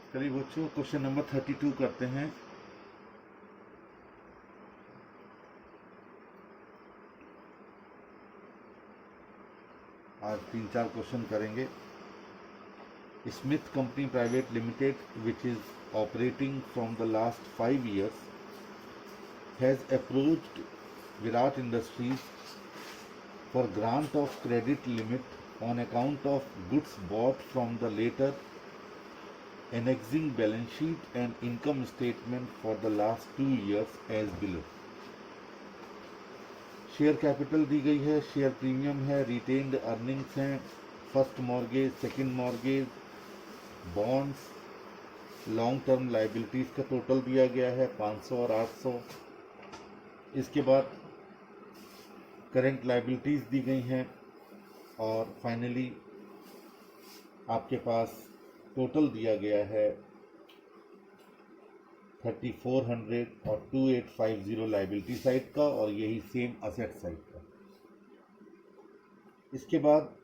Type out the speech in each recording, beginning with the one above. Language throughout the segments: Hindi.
चलिए बच्चों, क्वेश्चन नंबर 32 करते हैं। आज 3-4 क्वेश्चन करेंगे। Smith company private limited, which is operating from the last 5 years, has approached Virat industries for grant of credit limit on account of goods bought from the later, annexing balance sheet and income statement for the last 2 years as below. Share capital दी गई है, शेयर प्रीमियम है, रिटेन्ड अर्निंग्स हैं, first mortgage, second mortgage, bonds, long term liabilities का टोटल दिया गया है 500 और 800। इसके बाद करेंट लाइबिलिटीज़ दी गई हैं और फाइनली आपके पास टोटल दिया गया है 3400 और 2850 लाइबिलिटी साइड का, और यही सेम असेट साइड का। इसके बाद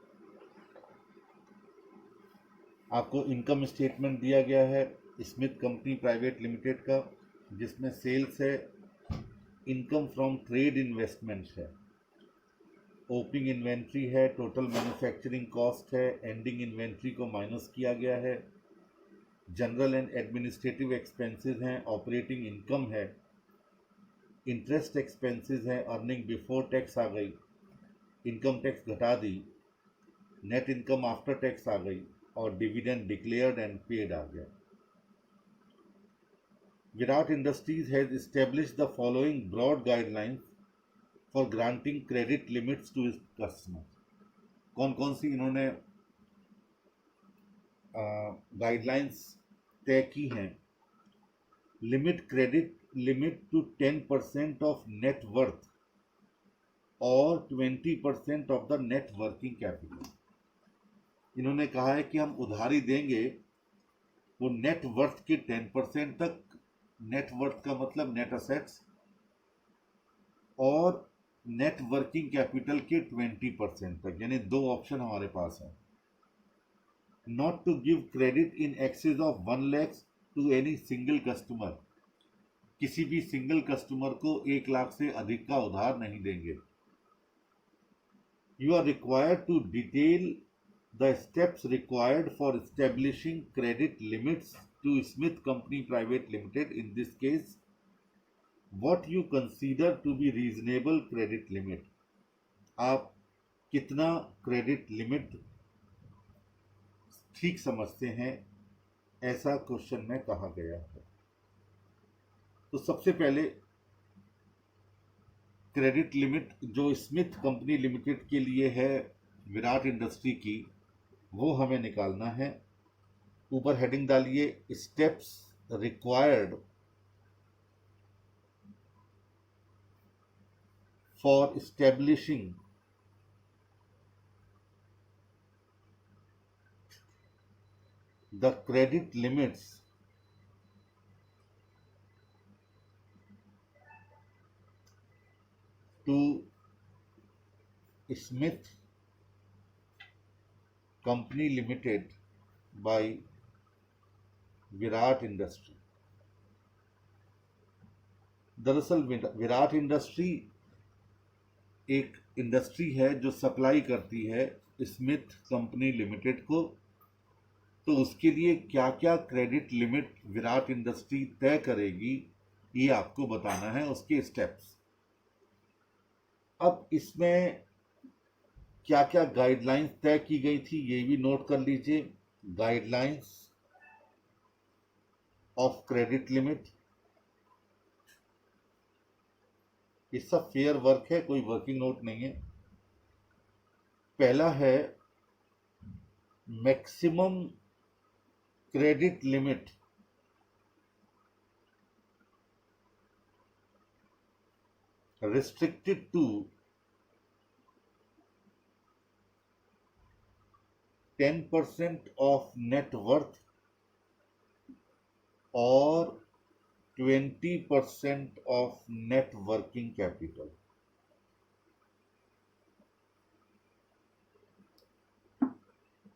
आपको इनकम स्टेटमेंट दिया गया है स्मिथ कंपनी प्राइवेट लिमिटेड का, जिसमें सेल्स है, इनकम फ्रॉम ट्रेड इन्वेस्टमेंट्स है, ओपनिंग इन्वेंट्री है, टोटल मैन्युफैक्चरिंग कॉस्ट है, एंडिंग इन्वेंट्री को माइनस किया गया है, जनरल एंड एडमिनिस्ट्रेटिव एक्सपेंसेस हैं, ऑपरेटिंग इनकम है, इंटरेस्ट एक्सपेंसेस हैं, अर्निंग बिफोर टैक्स आ गई, इनकम टैक्स घटा दी, नेट इनकम आफ्टर टैक्स आ गई, और डिविडेंड डिक्लेयर्ड एंड पेड आ गया। Virat industries has established the following broad guidelines for granting credit limits to its customer. कौन कौन सी इन्होंने गाइडलाइंस तय की हैं? Limit credit limit to 10% of net worth और 20% of the net working capital. इन्होंने कहा है कि हम उधारी देंगे वो नेट वर्थ के 10% तक, नेट वर्थ का मतलब नेट असेट्स, और नेट वर्किंग कैपिटल के 20% तक, यानी 2 ऑप्शन हमारे पास है। Not to give credit in excess of 1 lakh to any single customer. किसी भी सिंगल कस्टमर को 1 लाख से अधिक का उधार नहीं देंगे। You are required to detail the steps required for establishing credit limits to Smith Company Private Limited. In this case, what you consider to be reasonable credit limit. आप कितना क्रेडिट लिमिट ठीक समझते हैं, ऐसा क्वेश्चन में कहा गया है। तो सबसे पहले क्रेडिट लिमिट जो स्मिथ कंपनी लिमिटेड के लिए है विराट इंडस्ट्री की, वो हमें निकालना है। ऊपर हेडिंग डालिए steps required for establishing the credit limits to Smith company limited by Virat industry. दरअसल विराट इंडस्ट्री एक इंडस्ट्री है जो सप्लाई करती है स्मिथ कंपनी लिमिटेड को। तो उसके लिए क्या क्या क्रेडिट लिमिट विराट इंडस्ट्री तय करेगी, ये आपको बताना है, उसके स्टेप्स। अब इसमें क्या क्या गाइडलाइंस तय की गई थी, ये भी नोट कर लीजिए। गाइडलाइंस ऑफ क्रेडिट लिमिट, ये सब फेयर वर्क है, कोई वर्किंग नोट नहीं है। पहला है maximum credit limit restricted to 10% of net worth or 20% of net working capital।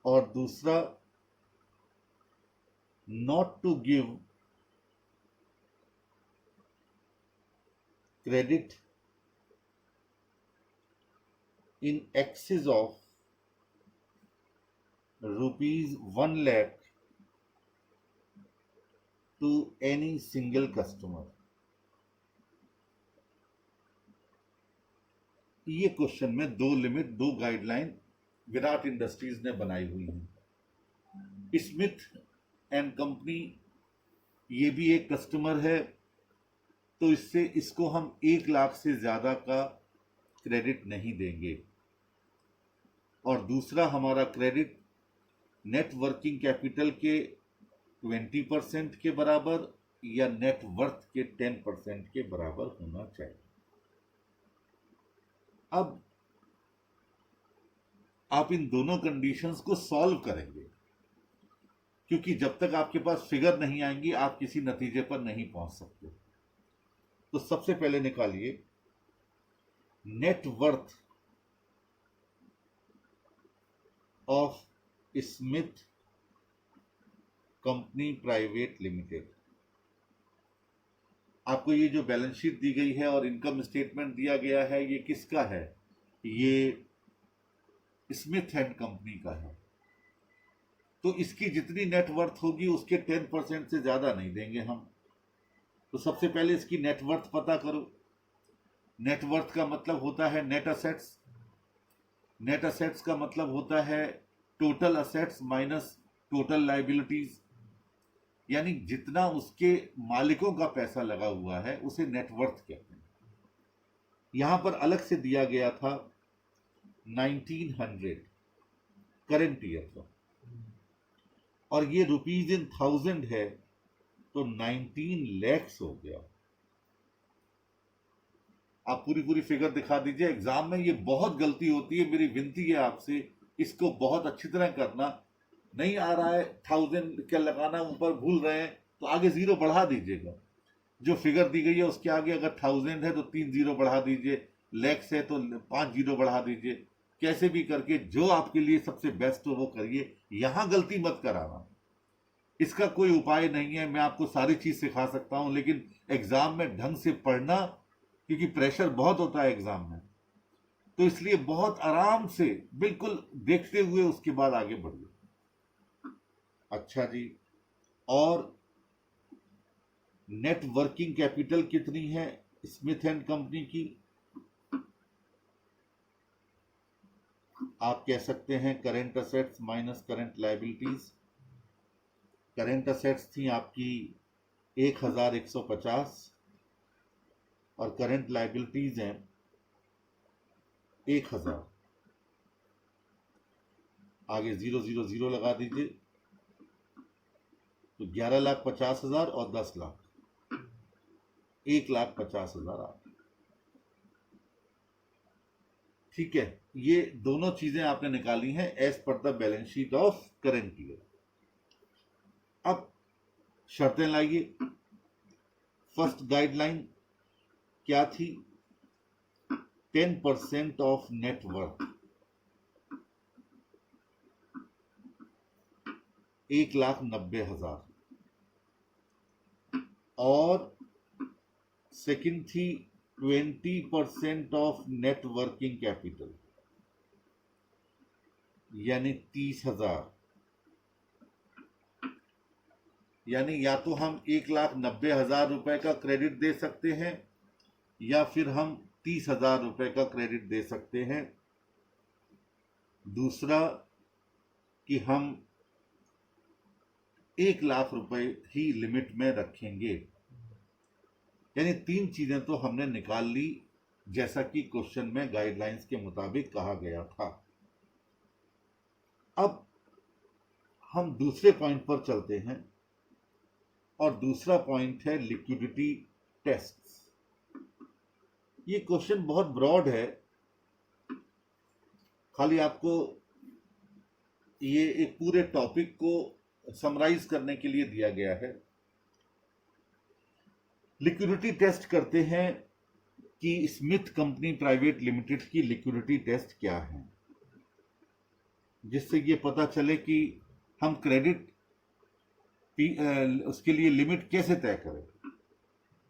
और दूसरा not to give credit in excess of rupees 1 lakh to any single customer. ये क्वेश्चन में दो लिमिट, दो गाइडलाइन विराट इंडस्ट्रीज ने बनाई हुई हैं। स्मिथ एंड कंपनी ये भी एक कस्टमर है, तो इसको हम 1 लाख से ज्यादा का क्रेडिट नहीं देंगे। और दूसरा हमारा क्रेडिट नेट वर्किंग कैपिटल के 20% के बराबर या नेट वर्थ के 10% के बराबर होना चाहिए। अब आप इन दोनों कंडीशंस को सॉल्व करेंगे, क्योंकि जब तक आपके पास फिगर नहीं आएंगी आप किसी नतीजे पर नहीं पहुंच सकते। तो सबसे पहले निकालिए net worth of Smith company private limited. आपको ये जो बैलेंस शीट दी गई है और इनकम स्टेटमेंट दिया गया है, ये किसका है? ये स्मिथ एंड कंपनी का है। तो इसकी जितनी नेट वर्थ होगी उसके 10% से ज्यादा नहीं देंगे हम। तो सबसे पहले इसकी नेट वर्थ पता करो। नेट वर्थ का मतलब होता है नेट असेट्स। नेट असेट्स का मतलब होता है total assets minus total liabilities, यानी जितना उसके मालिकों का पैसा लगा हुआ है उसे नेट वर्थ कहते हैं। यहां पर अलग से दिया गया था 1900 करंट ईयर का, और ये रुपीज इन 1000 है तो 19 lakhs हो गया। आप पूरी फिगर दिखा दीजिए। एग्जाम में ये बहुत गलती होती है, मेरी विनती है आपसे इसको बहुत अच्छी तरह करना। नहीं आ रहा है 1000 क्या लगाना, ऊपर भूल रहे हैं तो आगे 0 बढ़ा दीजिएगा। जो फिगर दी गई है उसके आगे अगर 1000 है तो 3 0 बढ़ा दीजिए, लैक्स है तो 5 0 बढ़ा दीजिए। कैसे भी करके जो आपके लिए सबसे बेस्ट हो वो करिए, यहां गलती मत कराना। इसका कोई उपाय नहीं है, मैं आपको सारी चीज सिखा सकता हूं, लेकिन एग्जाम में ढंग से पढ़ना, क्योंकि प्रेशर बहुत होता है एग्जाम में, तो इसलिए बहुत आराम से बिल्कुल देखते हुए उसके बाद आगे बढ़िए। अच्छा जी, और नेट वर्किंग कैपिटल कितनी है स्मिथ एंड कंपनी की? आप कह सकते हैं current assets minus current liabilities. Current assets थी आपकी 1150 और करेंट लायबिलिटीज हैं 1000। आगे 000 लगा दीजिए, तो 11,50,000 और 10 लाख, 1,50,000 आ गए। ठीक है, ये दोनों चीजें आपने निकाली हैं as per the balance sheet of current year. अब शर्तें लाइए। फर्स्ट गाइडलाइन क्या थी? 10% ऑफ नेट वर्थ, 1,90,000। और सेकंड थी 20% ऑफ नेट वर्किंग कैपिटल, यानी 30,000। यानी या तो हम 1,90,000 रुपए का क्रेडिट दे सकते हैं या फिर हम 30,000 रुपए का क्रेडिट दे सकते हैं। दूसरा कि हम 1 लाख रुपए ही लिमिट में रखेंगे। यानी 3 चीजें तो हमने निकाल ली, जैसा कि क्वेश्चन में गाइडलाइंस के मुताबिक कहा गया था। अब हम दूसरे पॉइंट पर चलते हैं, और दूसरा पॉइंट है लिक्विडिटी टेस्ट। ये क्वेश्चन बहुत ब्रॉड है, खाली आपको ये एक पूरे टॉपिक को समराइज करने के लिए दिया गया है। लिक्विडिटी टेस्ट करते हैं कि स्मिथ कंपनी प्राइवेट लिमिटेड की लिक्विडिटी टेस्ट क्या है, जिससे ये पता चले कि हम क्रेडिट उसके लिए लिमिट कैसे तय करें।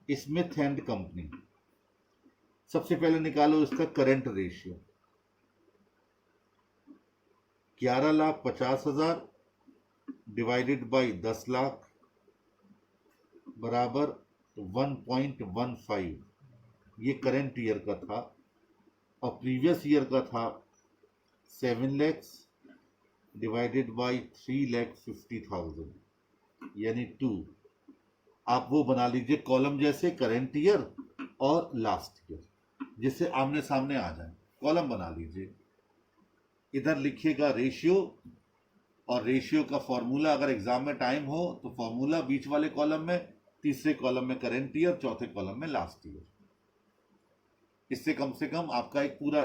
स्मिथ एंड कंपनी, सबसे पहले निकालो इसका current ratio. 11,50,000 divided by 10 lakh बराबर 1.15। ये करंट ईयर का था और प्रीवियस ईयर का था 7 lakhs डिवाइडेड बाई 3,50,000 यानी 2। आप वो बना लीजिए कॉलम जैसे करंट ईयर और लास्ट ईयर, जिससे आमने सामने आ जाए। कॉलम बना लीजिए, इधर लिखिएगा रेशियो, और रेशियो का फॉर्मूला अगर एग्जाम में टाइम हो तो फॉर्मूला बीच वाले कॉलम में, तीसरे कॉलम में करंट ईयर, चौथे कॉलम में लास्ट ईयर। इससे कम से कम आपका एक पूरा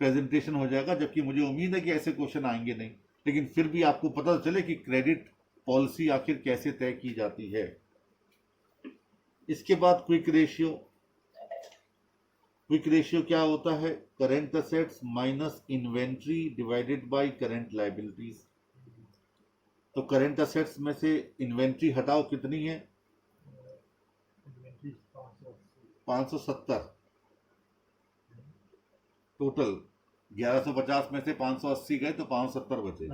प्रेजेंटेशन हो जाएगा, जबकि मुझे उम्मीद है कि ऐसे क्वेश्चन आएंगे नहीं, लेकिन फिर भी आपको पता चले कि क्रेडिट पॉलिसी आखिर कैसे तय की जाती है। इसके बाद क्विक रेशियो। क्विक रेशियो क्या होता है? Current assets minus inventory divided by current liabilities. तो करंट असेट्स में से इन्वेंट्री हटाओ, कितनी है? 570 टोटल। 1150 में से 580 गए तो 570 बचे।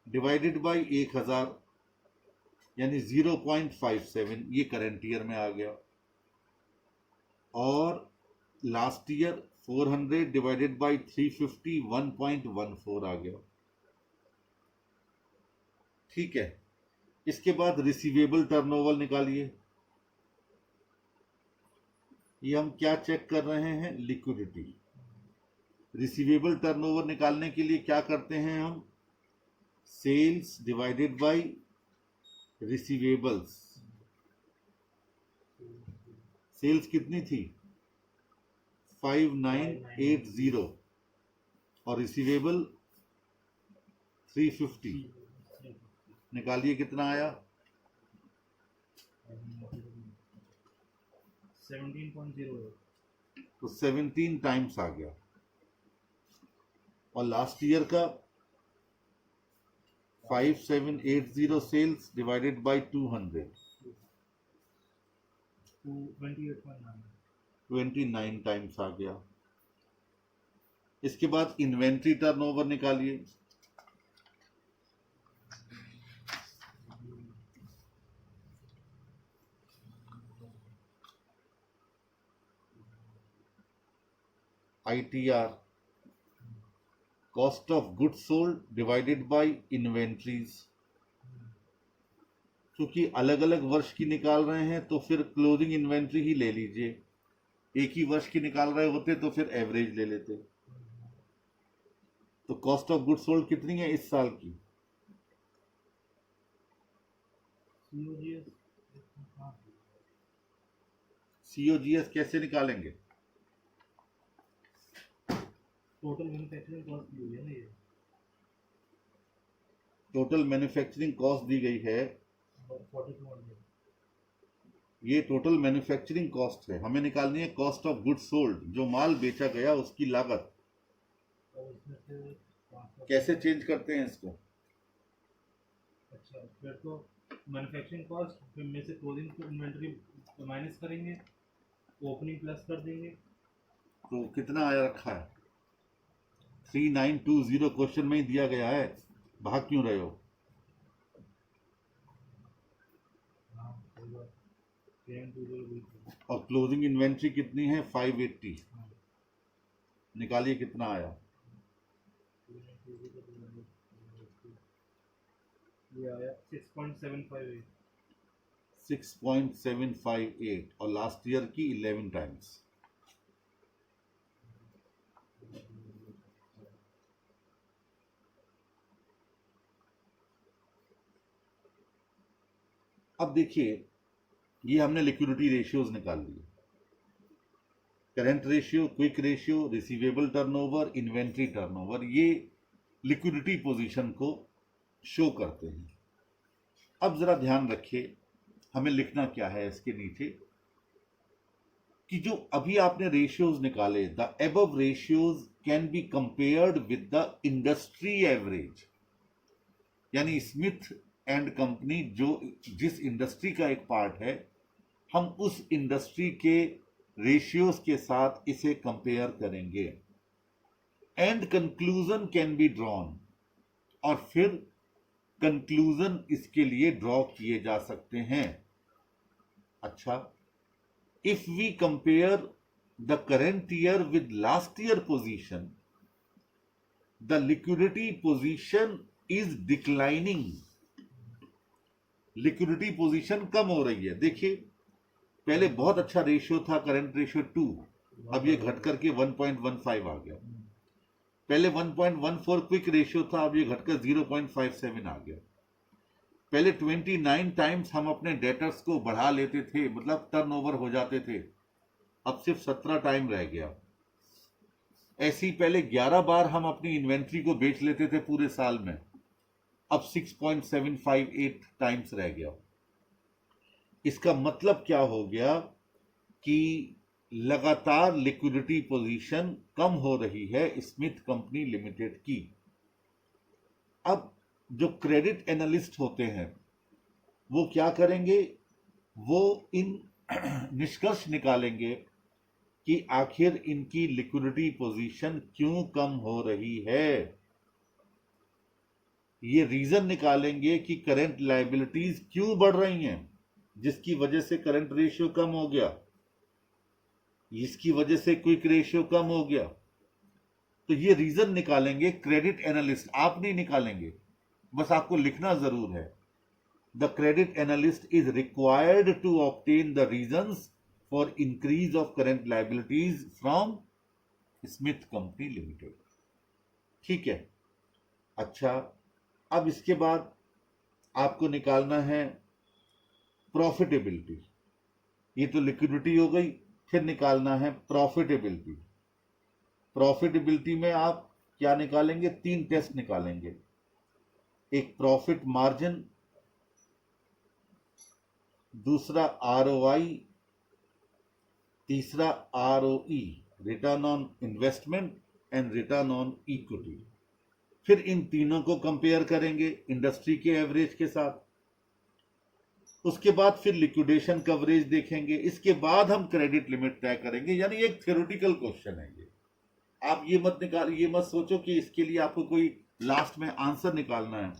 डिवाइडेड बाय 1000 यानी 0.57, ये करंट ईयर में आ गया। और लास्ट ईयर 400 डिवाइडेड बाय 350 1.14 आ गया। ठीक है। इसके बाद रिसीवेबल टर्नओवर निकालिए। ये हम क्या चेक कर रहे हैं? लिक्विडिटी। रिसीवेबल टर्नओवर निकालने के लिए क्या करते हैं हम? Sales divided by receivables. Sales कितनी थी? 5980 और रिसीवेबल 350। निकालिए कितना आया? 17.08। तो 17 टाइम्स आ गया। और लास्ट ईयर का 5780 सेल्स डिवाइडेड बाय 200 29 टाइम्स आ गया। इसके बाद इन्वेंट्री टर्नओवर निकालिए। ITR, cost of goods sold divided by inventories. क्योंकि अलग अलग वर्ष की निकाल रहे हैं तो फिर क्लोजिंग इन्वेंट्री ही ले लीजिए। एक ही वर्ष की निकाल रहे होते तो फिर एवरेज ले लेते। तो कॉस्ट ऑफ गुड्स सोल्ड कितनी है इस साल की? COGS कैसे निकालेंगे? टोटल मैन्युफैक्चरिंग कॉस्ट दी हुई है ना, ये टोटल मैन्युफैक्चरिंग कॉस्ट दी गई है। 4200। ये टोटल मैन्युफैक्चरिंग कॉस्ट है। हमें निकालनी है कॉस्ट ऑफ गुड्स सोल्ड, जो माल बेचा गया उसकी लागत। और इसमें से 500। कैसे चेंज करते हैं इसको? अच्छा, फिर तो मैन्युफैक्चरिंग कॉस्ट में से क्लोजिंग इन्वेंटरी माइनस करेंगे, ओपनिंग प्लस कर देंगे। तो कितना आया रखा है? 3920 क्वेश्चन में ही दिया गया है, भाग क्यों रहे हो? हाँ, होगा 1020। और क्लोजिंग इन्वेंट्री कितनी है? 580। निकालिए कितना आया? ये आया 6.758। 6.758 और लास्ट ईयर की 11 टाइम्स। अब देखिए, ये हमने लिक्विडिटी रेशियोज निकाल लिए। Current ratio, quick ratio, receivable turnover, inventory turnover, ये लिक्विडिटी पोजीशन को शो करते हैं। अब जरा ध्यान रखिए, हमें लिखना क्या है इसके नीचे, कि जो अभी आपने रेशियोज निकाले, the above ratios can be compared with the industry average. यानी स्मिथ एंड कंपनी जो जिस इंडस्ट्री का एक पार्ट है, हम उस इंडस्ट्री के रेशियोज के साथ इसे कंपेयर करेंगे and conclusion can be drawn, और फिर कंक्लूजन इसके लिए ड्रॉ किए जा सकते हैं। अच्छा, if we compare the current year with last year position, the liquidity position is declining. Liquidity position कम हो रही है। देखिए, पहले बहुत अच्छा रेशियो था, करंट रेशियो 2, अब ये घट करके 1.15 आ गया। पहले 1.14 क्विक रेशियो था, अब ये घटकर 0.57 आ गया। पहले 29 टाइम्स हम अपने डेटर्स को बढ़ा लेते थे, मतलब टर्नओवर हो जाते थे, अब सिर्फ 17 टाइम रह गया। ऐसी पहले 11 बार हम अपनी इन्वेंट्री को बेच लेते थे पूरे साल में, अब 6.758 टाइम्स रह गया। इसका मतलब क्या हो गया कि लगातार लिक्विडिटी पोजीशन कम हो रही है स्मिथ कंपनी लिमिटेड की। अब जो क्रेडिट एनालिस्ट होते हैं वो क्या करेंगे, वो इन निष्कर्ष निकालेंगे कि आखिर इनकी लिक्विडिटी पोजीशन क्यों कम हो रही है। ये रीजन निकालेंगे कि करंट लायबिलिटीज क्यों बढ़ रही हैं, जिसकी वजह से करंट रेशियो कम हो गया, इसकी वजह से क्विक रेशियो कम हो गया। तो ये रीजन निकालेंगे क्रेडिट एनालिस्ट, आप नहीं निकालेंगे, बस आपको लिखना जरूर है। The credit analyst is required to obtain the reasons for increase of current liabilities from Smith company limited. ठीक है। अच्छा, अब इसके बाद आपको निकालना है प्रॉफिटेबिलिटी। ये तो लिक्विडिटी हो गई, फिर निकालना है प्रॉफिटेबिलिटी। प्रॉफिटेबिलिटी में आप क्या निकालेंगे, 3 टेस्ट निकालेंगे। एक प्रॉफिट मार्जिन, दूसरा आरओआई, तीसरा ROE, return on investment and return on equity. फिर इन तीनों को कंपेयर करेंगे इंडस्ट्री के एवरेज के साथ। उसके बाद फिर लिक्विडेशन कवरेज देखेंगे। इसके बाद हम क्रेडिट लिमिट तय करेंगे। यानी एक थ्योरेटिकल क्वेश्चन है ये। आप ये मत सोचो कि इसके लिए आपको कोई लास्ट में आंसर निकालना है।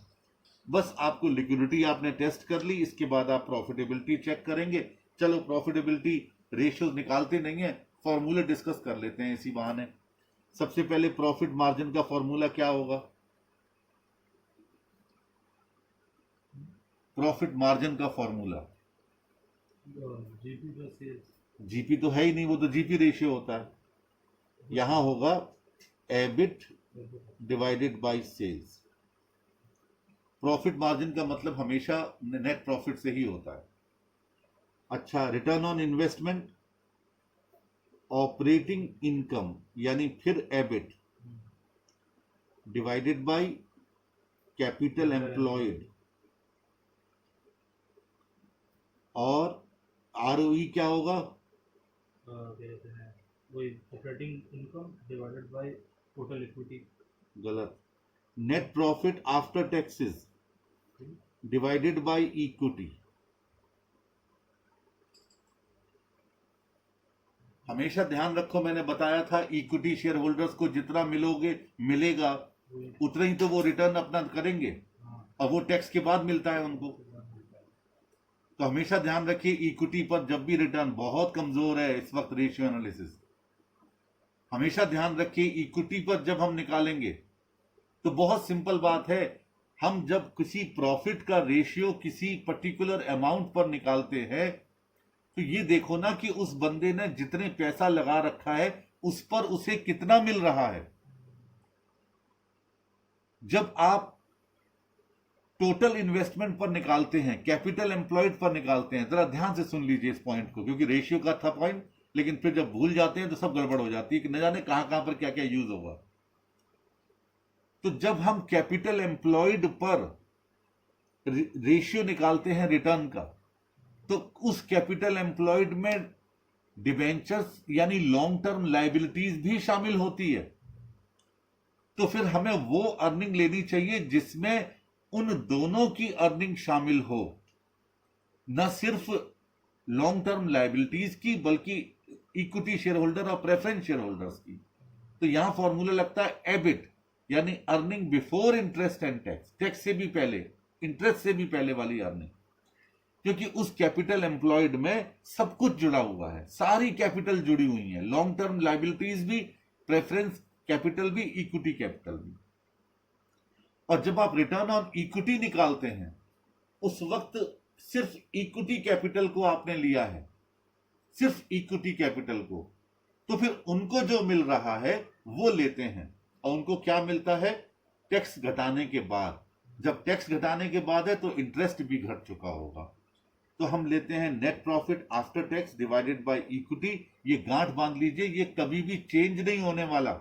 बस आपको लिक्विडिटी आपने टेस्ट कर ली, इसके बाद आप प्रॉफिटेबिलिटी चेक करेंगे। चलो, प्रॉफिटेबिलिटी रेशियो निकालते नहीं है, फॉर्मूले डिस्कस कर लेते हैं इसी बहाने। सबसे पहले प्रॉफिट मार्जिन का फॉर्मूला क्या होगा? प्रॉफिट मार्जिन का फॉर्मूला जीपी तो है ही नहीं, वो तो जीपी रेशियो होता है। यहां होगा EBIT divided by sales. Profit margin का मतलब हमेशा नेट प्रॉफिट से ही होता है। अच्छा, return on investment, operating income यानी फिर EBIT divided by capital employed, और आरओई क्या होगा? Operating income divided by total equity. गलत। Net profit after taxes divided by equity. हमेशा ध्यान रखो, मैंने बताया था इक्विटी शेयर होल्डर्स को जितना मिलेगा उतना ही तो वो रिटर्न अपना करेंगे, और वो टैक्स के बाद मिलता है उनको। तो हमेशा ध्यान रखिए, इक्विटी पर जब भी रिटर्न बहुत कमजोर है इस वक्त रेशियो एनालिसिस, हमेशा ध्यान रखिए इक्विटी पर जब हम निकालेंगे तो बहुत सिंपल बात है, हम जब किसी प्रॉफिट का रेशियो किसी पर्टिकुलर अमाउंट पर निकालते हैं तो ये देखो ना कि उस बंदे ने जितने पैसा लगा रखा है उस पर उसे कितना मिल रहा है। जब आप टोटल इन्वेस्टमेंट पर निकालते हैं, कैपिटल एम्प्लॉयड पर निकालते हैं, जरा ध्यान से सुन लीजिए इस पॉइंट को, क्योंकि रेशियो का था पॉइंट, लेकिन फिर जब भूल जाते हैं तो सब गड़बड़ हो जाती है कि न जाने कहां कहां पर क्या क्या यूज होगा। तो जब हम कैपिटल एम्प्लॉयड पर रेशियो निकालते हैं रिटर्न का, तो उस कैपिटल एम्प्लॉयड में डिबेंचर्स यानी लॉन्ग टर्म लायबिलिटीज भी शामिल होती है। तो फिर हमें वो अर्निंग लेनी चाहिए जिसमें उन दोनों की अर्निंग शामिल हो, न सिर्फ लॉन्ग टर्म लायबिलिटीज की बल्कि इक्विटी शेयर होल्डर और प्रेफरेंस शेयर होल्डर्स की। तो यहां फॉर्मूला लगता है एबिट, यानी earning before interest and tax, tax से भी पहले, इंटरेस्ट से भी पहले वाली अर्निंग, क्योंकि उस कैपिटल एम्प्लॉयड में सब कुछ जुड़ा हुआ है, सारी कैपिटल जुड़ी हुई है, लॉन्ग टर्म लायबिलिटीज भी, प्रेफरेंस कैपिटल भी, इक्विटी कैपिटल भी। और जब आप रिटर्न ऑन इक्विटी निकालते हैं उस वक्त सिर्फ इक्विटी कैपिटल को आपने लिया है, सिर्फ इक्विटी कैपिटल को, तो फिर उनको जो मिल रहा है वो लेते हैं। और उनको क्या मिलता है? टैक्स घटाने के बाद। जब टैक्स घटाने के बाद है तो इंटरेस्ट भी घट चुका होगा। तो हम लेते हैं net profit after tax divided by equity. ये गांठ बांध लीजिए, ये कभी भी चेंज नहीं होने वाला,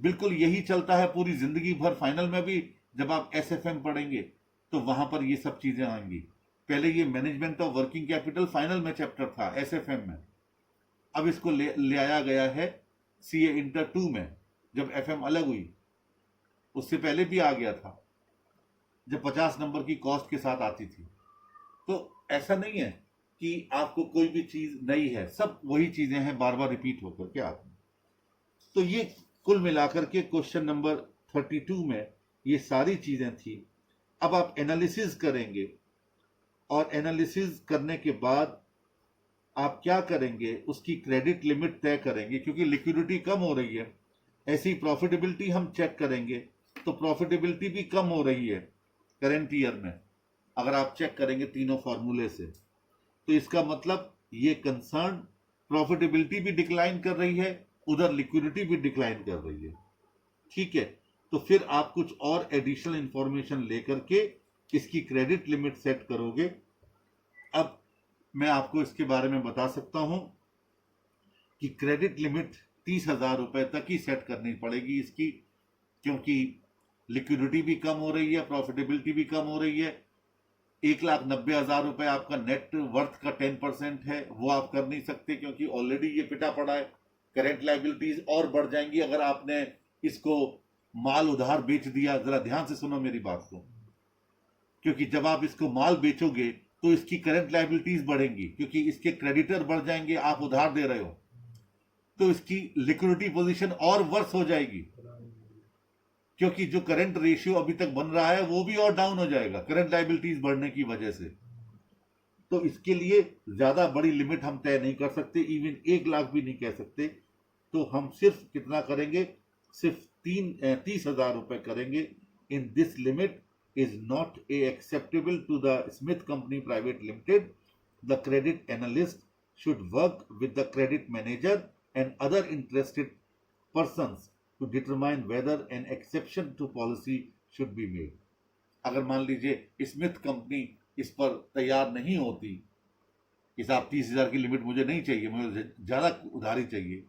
बिल्कुल यही चलता है पूरी जिंदगी भर। फाइनल में भी जब आप एसएफएम पढ़ेंगे तो वहां पर ये सब चीजें आएंगी। पहले ये management of working capital final में चैप्टर था एसएफएम में, अब इसको ले आया गया है सीए इंटर 2 में, जब एफएम अलग हुई। उससे पहले भी आ गया था जब 50 नंबर की कॉस्ट के साथ आती थी। तो ऐसा नहीं है कि आपको कोई भी चीज नई है, सब वही चीजें हैं, बार बार रिपीट होकर के आती हैं। तो ये कुल मिलाकर के क्वेश्चन नंबर 32 में ये सारी चीजें थी। अब आप एनालिसिस करेंगे और एनालिसिस करने के बाद आप क्या करेंगे, उसकी क्रेडिट लिमिट तय करेंगे, क्योंकि लिक्विडिटी कम हो रही है। ऐसी प्रॉफिटेबिलिटी हम चेक करेंगे तो प्रॉफिटेबिलिटी भी कम हो रही है करेंट ईयर में। अगर आप चेक करेंगे तीनों फॉर्मूले से तो इसका मतलब ये कंसर्न प्रॉफिटेबिलिटी भी डिक्लाइन कर रही है, उधर लिक्विडिटी भी डिक्लाइन कर रही है। ठीक है, तो फिर आप कुछ और एडिशनल इंफॉर्मेशन लेकर के इसकी क्रेडिट लिमिट सेट करोगे। अब मैं आपको इसके बारे में बता सकता हूं कि क्रेडिट लिमिट 30,000 रुपए तक ही सेट करनी पड़ेगी इसकी, क्योंकि लिक्विडिटी भी कम हो रही है, प्रॉफिटेबिलिटी भी कम हो रही है। 1,90,000 रुपए आपका नेट वर्थ का 10% है, वो आप कर नहीं सकते क्योंकि ऑलरेडी ये पिटा पड़ा है। करेंट लायबिलिटीज और बढ़ जाएंगी अगर आपने इसको माल उधार बेच दिया। जरा ध्यान से सुनो मेरी बात को, क्योंकि जब आप इसको माल बेचोगे तो इसकी करंट लायबिलिटीज बढ़ेंगी, क्योंकि इसके क्रेडिटर बढ़ जाएंगे, आप उधार दे रहे हो, तो इसकी लिक्विडिटी पोजीशन और वर्स हो जाएगी, क्योंकि जो करंट रेशियो अभी तक बन रहा है वो भी और डाउन हो जाएगा करंट लायबिलिटीज बढ़ने की वजह से। तो इसके लिए ज्यादा बड़ी लिमिट हम तय नहीं कर सकते, इवन 1 लाख भी नहीं कह सकते। तो हम सिर्फ कितना करेंगे, सिर्फ 30,000 रुपए करेंगे। In this limit is not acceptable to the Smith Company Private Limited. The credit analyst should work with the credit manager and other interested persons to determine whether an exception to policy should be made. अगर मान लीजिए स्मिथ कंपनी इस पर तैयार नहीं होती कि साहब 30,000 की लिमिट मुझे नहीं चाहिए, मुझे ज्यादा उधारी चाहिए,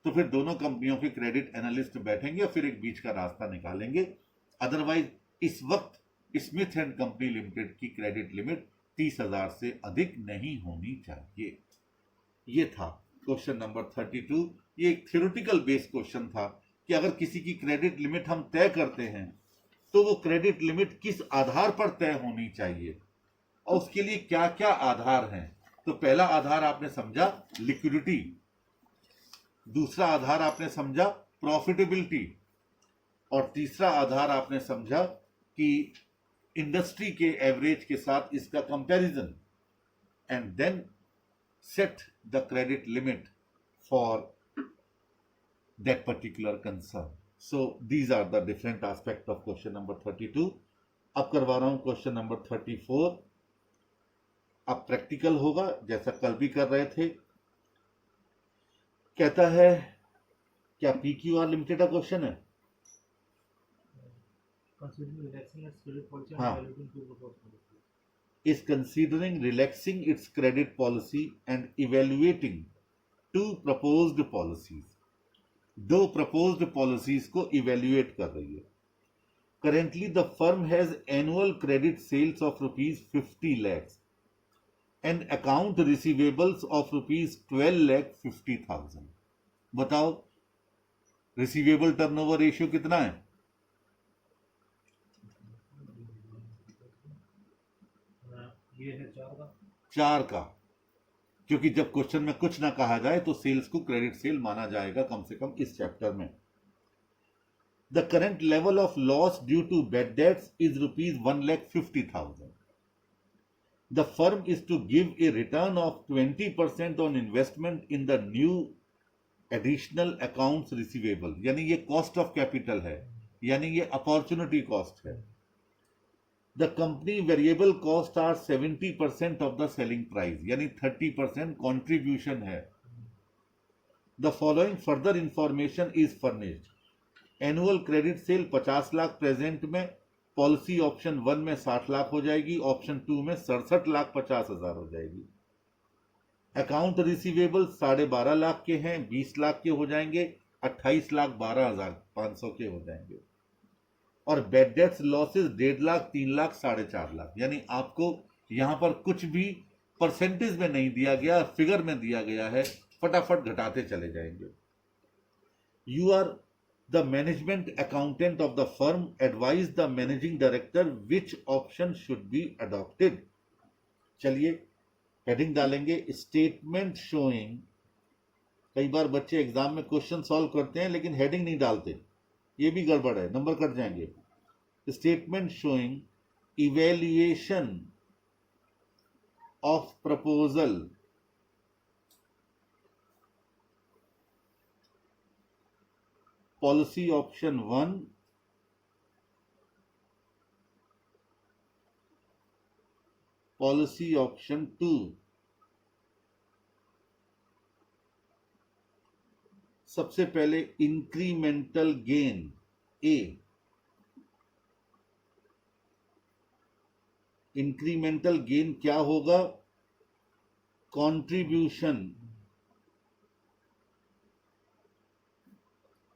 तो फिर दोनों कंपनियों के क्रेडिट एनालिस्ट बैठेंगे और फिर एक बीच का रास्ता निकालेंगे। अदरवाइज इस वक्त स्मिथ एंड कंपनी लिमिटेड की क्रेडिट लिमिट 30,000 से अधिक नहीं होनी चाहिए। ये था क्वेश्चन नंबर 32। ये एक थ्योरेटिकल बेस्ड क्वेश्चन था कि अगर किसी की क्रेडिट लिमिट हम तय करते हैं तो वो क्रेडिट लिमिट किस आधार पर तय होनी चाहिए और उसके लिए क्या क्या आधार हैं। तो पहला आधार आपने समझा लिक्विडिटी, दूसरा आधार आपने समझा प्रॉफिटेबिलिटी, और तीसरा आधार आपने समझा कि इंडस्ट्री के एवरेज के साथ इसका comparison, and then set the credit limit for that particular concern. So these are the different aspect of question number 32। अब करवा रहा हूं क्वेश्चन नंबर 34। अब प्रैक्टिकल होगा जैसा कल भी कर रहे थे। कहता है, क्या पीक्यूआर लिमिटेड का क्वेश्चन है? हाँ, is considering relaxing its credit policy and evaluating 2 proposed policies. 2 proposed policies को evaluate कर रही है। Currently the firm has annual credit sales of rupees 50 lakhs and account receivables of rupees 12,50,000. बताओ रिसीवेबल टर्नओवर रेशियो कितना है? ये है 4 का। 4 का, क्योंकि जब क्वेश्चन में कुछ ना कहा जाए तो सेल्स को क्रेडिट सेल माना जाएगा कम से कम इस चैप्टर में। The current level of loss due to bad debts is ₹1,50,000. The firm is to give a return of 20% on investment in the new additional accounts receivable. यानी ये कॉस्ट ऑफ कैपिटल है, यानी ये अपॉर्चुनिटी कॉस्ट है। The company variable cost are 70% of the selling price, यानी 30% contribution है। The following further information is furnished. Annual credit sale 50 lakh present में, पॉलिसी ऑप्शन 1 में 60 लाख हो जाएगी, ऑप्शन 2 में 67,50,000 हो जाएगी। अकाउंट रिसीवेबल 12.5 लाख के हैं, 20 लाख के हो जाएंगे, 28,12,500 के हो जाएंगे। और bad debts losses 1.5 lakh, 3 lakh, 4.5 lakh. यानी आपको यहां पर कुछ भी परसेंटेज में नहीं दिया गया, फिगर में दिया गया है, फटाफट घटाते चले जाएंगे। You are the management accountant of the firm, advise the managing director which option should be adopted. चलिए हेडिंग डालेंगे, स्टेटमेंट शोइंग। कई बार बच्चे एग्जाम में क्वेश्चन सॉल्व करते हैं लेकिन हेडिंग नहीं डालते, ये भी गड़बड़ है, नंबर कट जाएंगे। Statement showing evaluation of proposal policy option 1, policy option 2। सबसे पहले इंक्रीमेंटल गेन ए, इंक्रीमेंटल गेन क्या होगा? Contribution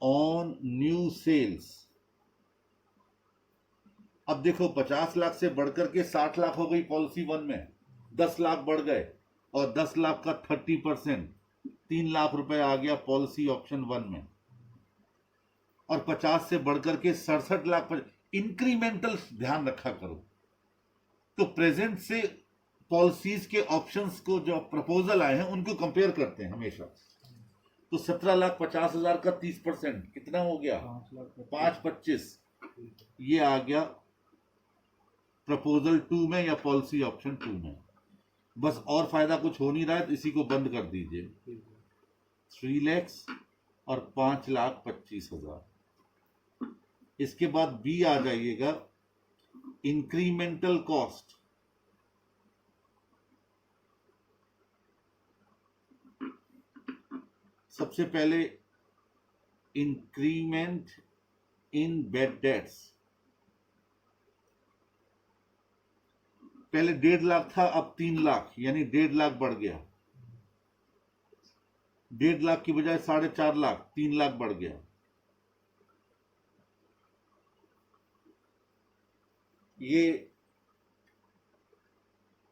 on new sales. अब देखो 50 लाख से बढ़कर के 60 लाख हो गई पॉलिसी 1 में, 10 लाख बढ़ गए और 10 लाख का 30% 3 लाख रुपए आ गया पॉलिसी ऑप्शन 1 में, और 50 से बढ़कर के 67 लाख पर इंक्रीमेंटल ध्यान रखा करो। तो प्रेजेंट से पॉलिसीज के ऑप्शंस को जो प्रपोजल आए हैं उनको कंपेयर करते हैं हमेशा। तो 17,50,000 का 30% कितना हो गया? 5,25। ये आ गया प्रपोजल 2 में या पॉलिसी ऑप्शन 2 में। बस और फायदा कुछ हो नहीं रहा है तो इसी को बंद कर दीजिए। 3 लाख और 5,25,000। इसके बाद बी आ जाइएगा, इंक्रीमेंटल कॉस्ट। सबसे पहले इंक्रीमेंट इन बैड डेट्स, पहले 1.5 लाख था, अब 3 लाख, यानी 1.5 लाख बढ़ गया। 1.5 लाख की बजाय 4.5 लाख, 3 लाख बढ़ गया। ये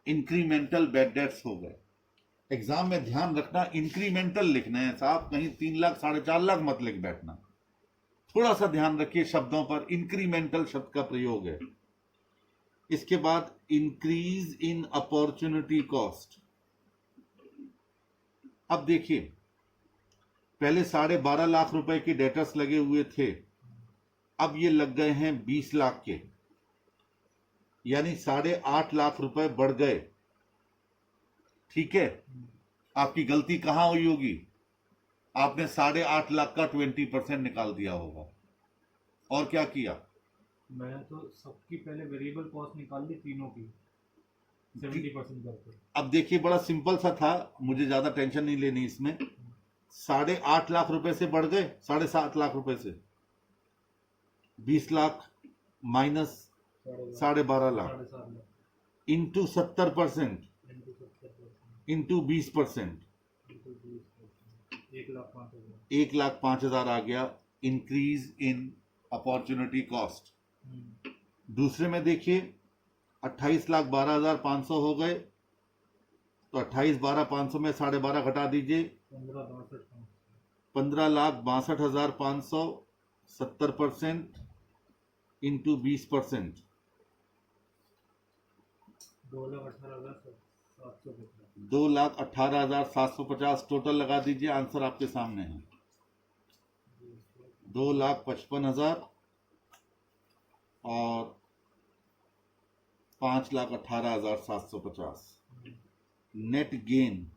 इंक्रीमेंटल बैड डेट्स हो गए। एग्जाम में ध्यान रखना, इंक्रीमेंटल लिखना है साहब, कहीं 3 लाख 4.5 लाख मत लिख बैठना। थोड़ा सा ध्यान रखिए शब्दों पर, इंक्रीमेंटल शब्द का प्रयोग है। इसके बाद इंक्रीज इन अपॉर्चुनिटी कॉस्ट। अब देखिए पहले 12.5 लाख रुपए के डेटर्स लगे हुए थे, अब ये लग गए हैं 20 लाख के, यानी 8.5 लाख रुपए बढ़ गए। ठीक है, आपकी गलती कहां हुई होगी? आपने 8.5 लाख का 20% निकाल दिया होगा। और क्या किया? मैंने तो सबकी पहले वेरिएबल कॉस्ट निकाल ली, तीनों की 70% करके। अब देखिए बड़ा सिंपल सा था, मुझे ज्यादा टेंशन नहीं लेनी इसमें। 8.5 लाख रुपए से बढ़ गए 7.5 लाख रुपए से, 20 lakh minus 12.5 lakh into 70% into 20%, 1,05,000 आ गया इंक्रीज इन अपॉर्चुनिटी कॉस्ट। दूसरे में देखिए 28,12,500 हो गए, तो 28,12,500 में 12.5 घटा दीजिए, 15,62,500, 70% इंटू 20%, 2,18,750। 2,18,750 टोटल लगा दीजिए, आंसर आपके सामने है 2,55,000 और 5,18,750। नेट गेन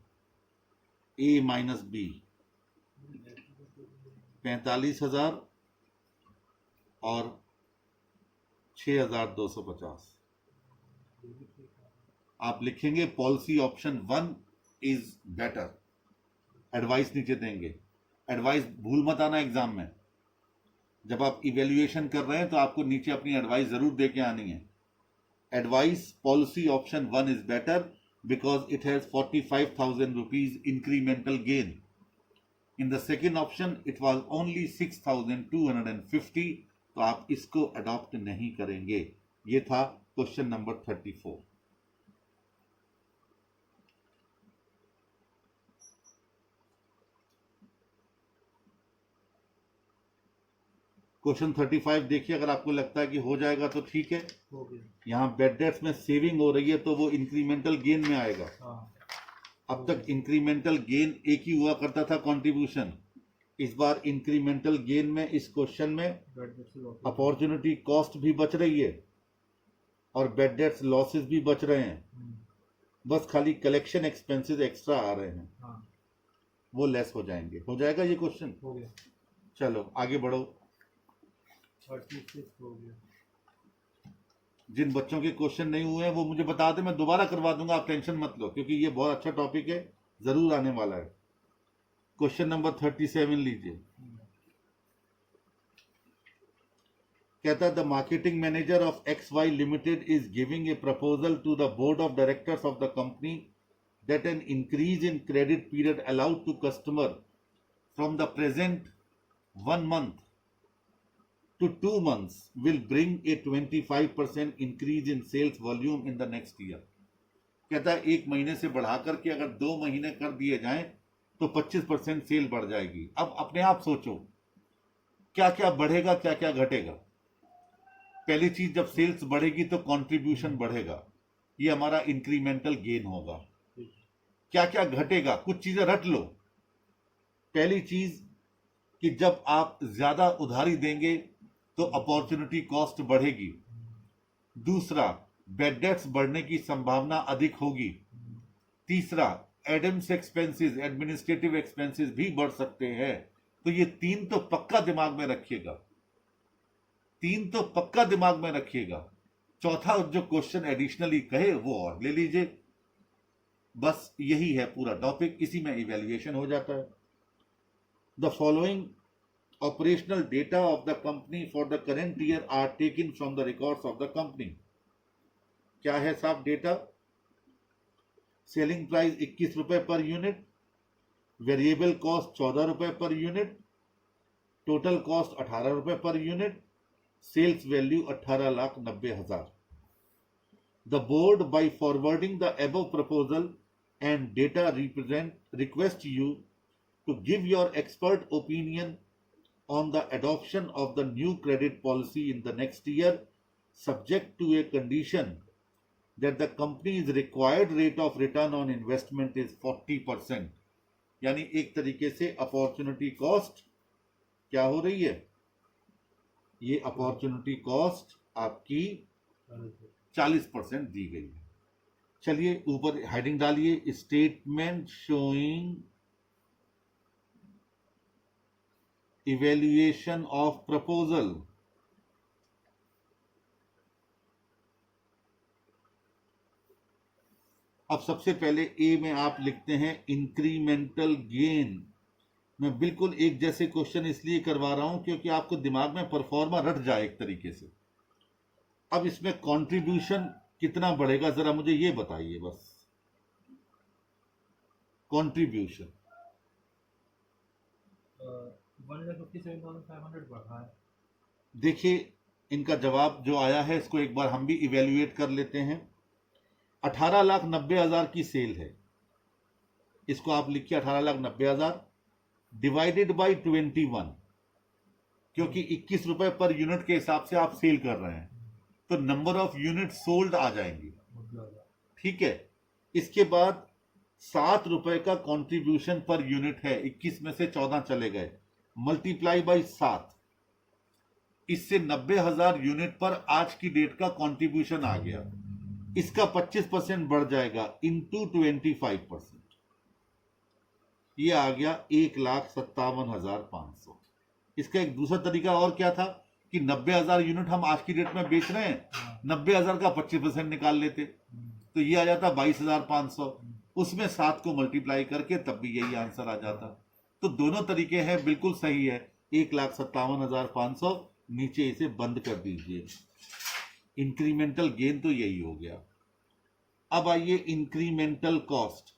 ए माइनस बी 45,000 और 6,250। आप लिखेंगे policy option 1 is better, advice नीचे देंगे। एडवाइस भूल मत आना एग्जाम में, जब आप इवेल्युएशन कर रहे हैं तो आपको नीचे अपनी एडवाइस जरूर दे के आनी है। Advice policy option 1 is better because it has 45,000 rupees incremental gain. In the second option it was only 6,250, तो आप इसको अडॉप्ट नहीं करेंगे। ये था क्वेश्चन नंबर 34। क्वेश्चन 35 देखिए, अगर आपको लगता है कि हो जाएगा तो ठीक है। हो गया। यहाँ बेड डेट्स में सेविंग हो रही है तो वो इंक्रीमेंटल गेन में आएगा। हाँ, अब तक इंक्रीमेंटल गेन एक ही हुआ करता था कंट्रीब्यूशन, इस बार इंक्रीमेंटल गेन में इस क्वेश्चन में अपॉर्चुनिटी कॉस्ट भी बच रही है और बेड डेट्स लॉसेस भी बच रहे हैं, बस खाली कलेक्शन एक्सपेंसेस एक्स्ट्रा आ रहे हैं, हाँ, वो लेस हो जाएंगे। हो जाएगा ये क्वेश्चन? हो गया। चलो आगे बढ़ो। 36 हो गया। जिन बच्चों के क्वेश्चन नहीं हुए हैं वो मुझे बता दें, मैं दोबारा करवा दूंगा, आप टेंशन मत लो, क्योंकि ये बहुत अच्छा टॉपिक है, जरूर आने वाला है। क्वेश्चन नंबर 37 लीजिए। कहता है the marketing manager of XY limited is giving a proposal to the board of directors of the company that an increase in credit period allowed to customer from the present 1 month to 2 months will bring a 25% increase in sales volume in the next year। कहता है 1 महीने से बढ़ा करके अगर 2 महीने कर दिए जाएं तो 25% सेल बढ़ जाएगी। अब अपने आप सोचो क्या क्या बढ़ेगा, क्या क्या घटेगा। पहली चीज, जब सेल्स बढ़ेगी तो कंट्रीब्यूशन बढ़ेगा, ये हमारा इंक्रीमेंटल गेन होगा। क्या क्या घटेगा, कुछ चीजें रट लो। पहली चीज कि जब आप ज्यादा उधारी देंगे तो अपॉर्चुनिटी कॉस्ट बढ़ेगी। दूसरा, बेड डेट्स बढ़ने की संभावना अधिक होगी। तीसरा, एडम्स एक्सपेंसेस, एडमिनिस्ट्रेटिव एक्सपेंसेस भी बढ़ सकते हैं। तो ये 3 तो पक्का दिमाग में रखिएगा, 3 तो पक्का दिमाग में रखिएगा। चौथा जो क्वेश्चन एडिशनली कहे वो और ले लीजिए। बस यही है पूरा टॉपिक, इसी में इवैल्यूएशन हो जाता है। The following operational data of the company for the current year are taken from the records of the company। क्या है साहब डेटा? सेलिंग प्राइस 21 रुपए पर यूनिट, वेरिएबल कॉस्ट 14 रुपए पर यूनिट, टोटल कॉस्ट 18 रुपए per unit, sales value 18,90,000। The board by forwarding the above proposal and data request you to give your expert opinion on the adoption of the new credit policy in the next year, subject to a condition that the company's required rate of return on investment is 40%। यानी एक तरीके से अपॉर्चुनिटी कॉस्ट क्या हो रही है? ये अपॉर्चुनिटी कॉस्ट आपकी 40% दी गई है। चलिए ऊपर हेडिंग डालिए, statement showing evaluation of proposal. अब सबसे पहले ए में आप लिखते हैं इंक्रीमेंटल गेन। मैं बिल्कुल एक जैसे क्वेश्चन इसलिए करवा रहा हूं क्योंकि आपको दिमाग में परफॉर्मा रट जाए एक तरीके से। अब इसमें कंट्रीब्यूशन कितना बढ़ेगा जरा मुझे ये बताइए बस। कंट्रीब्यूशन 1,57,500 बढ़ा है। देखिए इनका जवाब जो आया है इसको एक बार हम भी इवेल्युएट कर लेते हैं। 18,90,000 की सेल है, इसको आप लिखिए 18,90,000 डिवाइडेड बाई 21, क्योंकि 21 रुपए पर यूनिट के हिसाब से आप सेल कर रहे हैं तो नंबर ऑफ यूनिट सोल्ड आ जाएंगी। ठीक है। इसके बाद 7 रुपए का कंट्रीब्यूशन पर यूनिट है, 21 में से 14 चले गए, मल्टीप्लाई बाई 7, इससे 90,000 यूनिट पर आज की डेट का कंट्रीब्यूशन आ गया। इसका 25% बढ़ जाएगा इंटू 25%, ये आ गया 1,57,500। इसका एक दूसरा तरीका और क्या था कि 90,000 यूनिट हम आज की डेट में बेच रहे हैं, 90,000 का 25% निकाल लेते तो ये आ जाता 22,500, उसमें 7 को मल्टीप्लाई करके तब भी यही आंसर आ जाता। तो दोनों तरीके हैं, बिल्कुल सही है। 1,57,500, नीचे इसे बंद कर दीजिए। इंक्रीमेंटल गेन तो यही हो गया। अब आइए इंक्रीमेंटल कॉस्ट।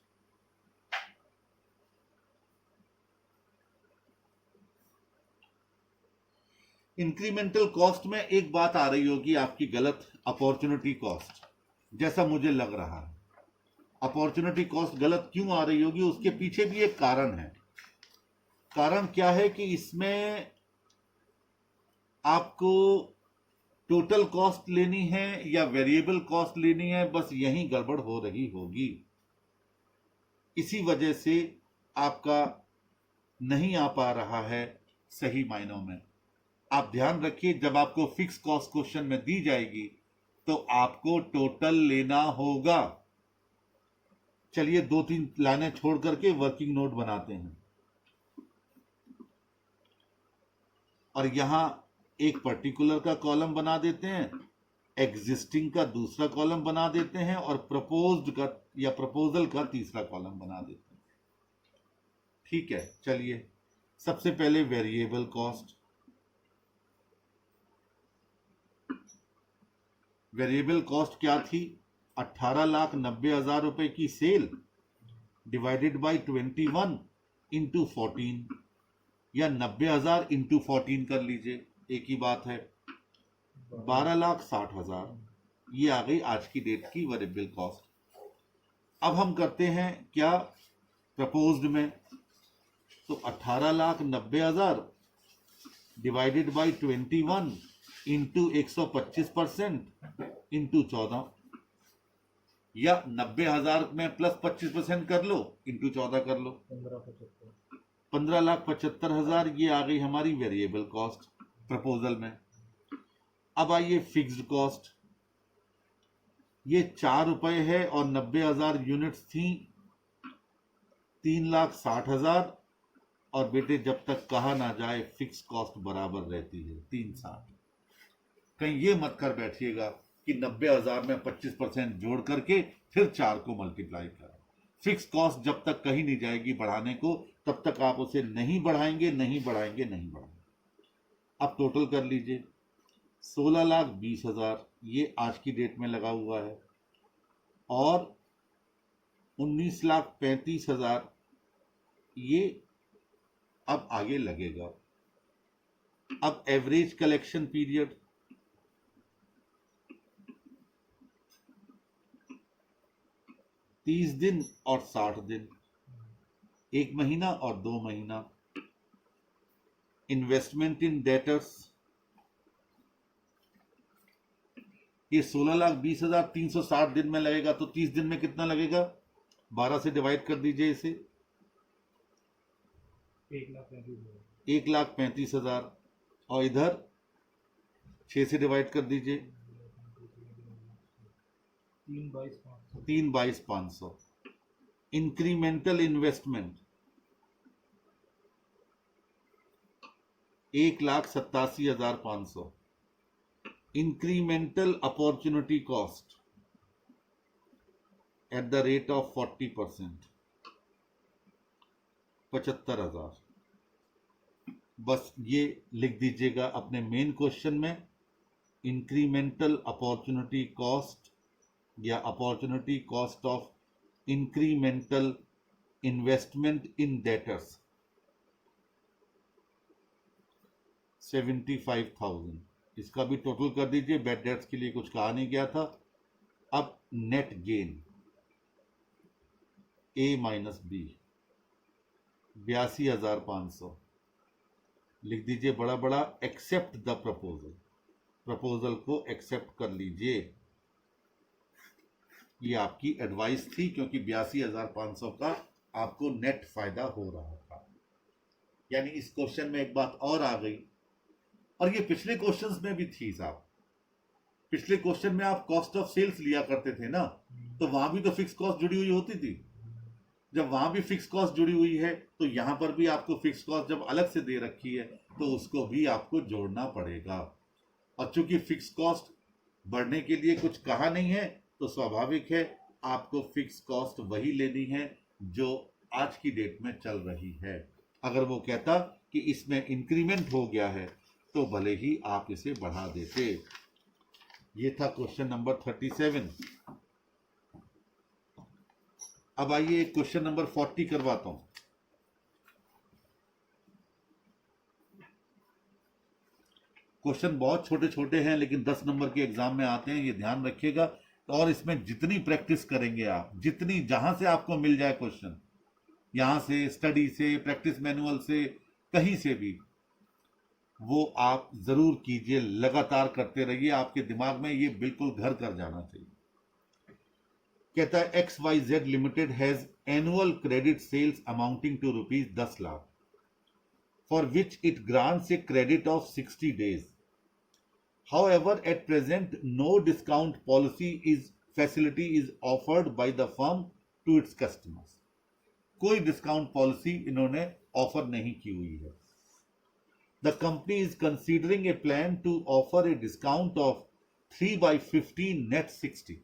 इंक्रीमेंटल कॉस्ट में एक बात आ रही होगी आपकी गलत, अपॉर्चुनिटी कॉस्ट, जैसा मुझे लग रहा है। अपॉर्चुनिटी कॉस्ट गलत क्यों आ रही होगी, उसके पीछे भी एक कारण है। कारण क्या है कि इसमें आपको टोटल कॉस्ट लेनी है या वेरिएबल कॉस्ट लेनी है, बस यही गड़बड़ हो रही होगी। इसी वजह से आपका नहीं आ पा रहा है सही मायनों में। आप ध्यान रखिए, जब आपको फिक्स कॉस्ट क्वेश्चन में दी जाएगी तो आपको टोटल लेना होगा। चलिए 2-3 लाइनें छोड़ करके वर्किंग नोट बनाते हैं, और यहां एक पर्टिकुलर का कॉलम बना देते हैं, एग्जिस्टिंग का दूसरा कॉलम बना देते हैं, और प्रपोज्ड का या प्रपोजल का तीसरा कॉलम बना देते हैं। ठीक है, चलिए सबसे पहले वेरिएबल कॉस्ट। वेरिएबल कॉस्ट क्या थी? 18,90,000 रुपए की सेल डिवाइडेड बाई 21 इंटू 14, या 90,000 इंटू 14 कर लीजिए, एक ही बात है। 12,60,000, ये आ गई आज की डेट की वेरिएबल कॉस्ट। अब हम करते हैं क्या प्रपोज्ड में, तो 18,90,000 डिवाइडेड बाई 21 इंटू 125% इंटू 14, या 90,000 में प्लस 25% कर लो, इंटू 14 कर लो, 15,75,000, ये आ गई हमारी वेरिएबल कॉस्ट प्रपोजल में। अब आइए फिक्स्ड कॉस्ट। ये 4 रुपए है और 90,000 यूनिट्स थी, 3,60,000, और बेटे जब तक कहा ना जाए फिक्स कॉस्ट बराबर रहती है 360। कहीं ये मत कर बैठिएगा कि 90,000 में 25% जोड़ करके फिर 4 को मल्टीप्लाई करें। फिक्स कॉस्ट जब तक कहीं नहीं जाएगी बढ़ाने को, तब तक आप उसे नहीं बढ़ाएंगे, नहीं बढ़ाएंगे, नहीं बढ़ाएंगे। अब टोटल कर लीजिए, 16,20,000 ये आज की डेट में लगा हुआ है, और 19,35,000 ये अब आगे लगेगा। अब एवरेज कलेक्शन पीरियड, तीस दिन और 60 दिन, 1 महीना और 2 महीना। इन्वेस्टमेंट इन डेटर्स, ये 16,20,000 360 दिन में लगेगा, तो 30 दिन में कितना लगेगा? 12 से डिवाइड कर दीजिए इसे, 1,35,000, और इधर 6 से डिवाइड कर दीजिए, 3,22,500। Incremental investment 1,87,500। Incremental opportunity cost at the rate of 40%, 75,000। बस ये लिख दीजिएगा अपने मेन क्वेश्चन में, इंक्रीमेंटल अपॉर्चुनिटी कॉस्ट या opportunity cost of incremental investment in debtors 75,000। इसका भी टोटल कर दीजिए, बैड डेट्स के लिए कुछ कहा नहीं गया था। अब नेट गेन ए माइनस बी 82,500 लिख दीजिए बड़ा बड़ा, एक्सेप्ट द प्रपोजल, प्रपोजल को एक्सेप्ट कर लीजिए। ये आपकी एडवाइस थी, क्योंकि 82,500 का आपको नेट फायदा हो रहा था। यानी इस क्वेश्चन में एक बात और आ गई, और ये पिछले क्वेश्चंस में भी थी साहब। पिछले क्वेश्चन में आप कॉस्ट ऑफ सेल्स लिया करते थे ना, तो वहां भी तो फिक्स कॉस्ट जुड़ी हुई होती थी। जब वहां भी फिक्स कॉस्ट जुड़ी हुई है, तो यहां पर भी आपको फिक्स कॉस्ट जब अलग से दे रखी है, तो उसको भी आपको जोड़ना पड़ेगा। और चूंकि फिक्स कॉस्ट बढ़ने के लिए कुछ कहा नहीं है, तो स्वाभाविक है आपको फिक्स कॉस्ट वही लेनी है जो आज की डेट में चल रही है। अगर वो कहता कि इसमें इंक्रीमेंट हो गया है, तो भले ही आप इसे बढ़ा देते। ये था क्वेश्चन नंबर 37। अब आइए क्वेश्चन नंबर 40 करवाता हूं। क्वेश्चन बहुत छोटे छोटे हैं, लेकिन 10 नंबर के एग्जाम में आते हैं, ये ध्यान रखिएगा। और इसमें जितनी प्रैक्टिस करेंगे आप, जितनी जहां से आपको मिल जाए क्वेश्चन, यहां से, स्टडी से, प्रैक्टिस मैनुअल से, कहीं से भी, वो आप जरूर कीजिए, लगातार करते रहिए। आपके दिमाग में ये बिल्कुल घर कर जाना चाहिए। कहता है XYZ limited has annual credit sales amounting to ₹10 lakh for which it grants a credit of 60 days. However, at present, no discount facility is offered by the firm to its customers. कोई डिस्काउंट पॉलिसी इन्होंने ऑफर नहीं की हुई है। The company is considering a plan to offer a discount of 3/15 net 60.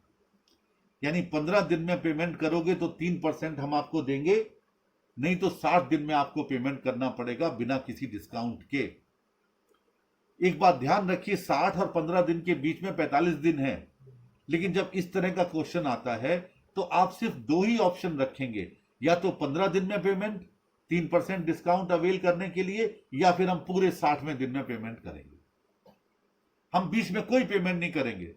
यानी 15 दिन में पेमेंट करोगे तो 3% हम आपको देंगे, नहीं तो 60 दिन में आपको पेमेंट करना पड़ेगा बिना किसी डिस्काउंट के। एक बात ध्यान रखिए, 60 और 15 दिन के बीच में 45 दिन है। लेकिन जब इस तरह का क्वेश्चन आता है, तो आप सिर्फ दो ही ऑप्शन रखेंगे, या तो 15 दिन में पेमेंट 3% डिस्काउंट अवेल करने के लिए, या फिर हम पूरे 60वें दिन में पेमेंट करेंगे। हम बीच में कोई पेमेंट नहीं करेंगे।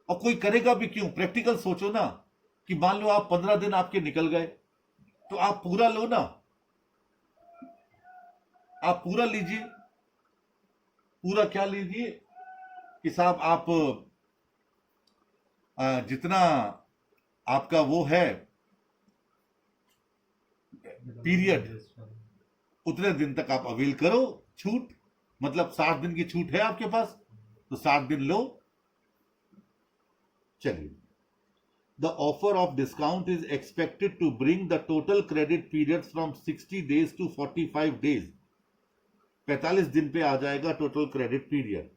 और कोई करेगा भी क्यों? प्रैक्टिकल सोचो ना, कि मान लो आप 15 दिन आपके निकल गए, तो आप पूरा लो ना, आप पूरा लीजिए। पूरा क्या लीजिए कि साहब आप जितना आपका वो है पीरियड, उतने दिन तक आप अवेल करो छूट। मतलब 60 दिन की छूट है आपके पास, तो 60 दिन लो। चलिए, the offer of discount is expected to bring the total credit period from 60 days to 45 days. 45 दिन पे आ जाएगा total credit period.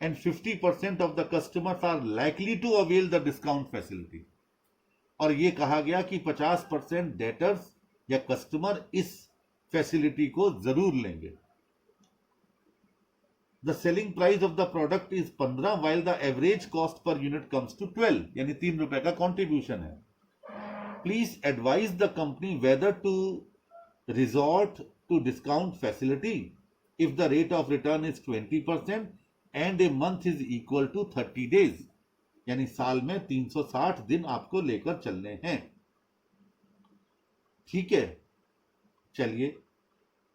And 50% of the customers are likely to avail the discount facility. और ये कहा गया कि 50% डेटर्स या कस्टमर इस फैसिलिटी को जरूर लेंगे। The selling price of the product is 15, while the average cost per unit comes to 12, यानी 3 रुपए का कॉन्ट्रीब्यूशन है। Please advise the company whether to resort to discount facility if the rate of return is 20% and a month is equal to 30 days. यानी साल में 360 दिन आपको लेकर चलने हैं। ठीक है, चलिए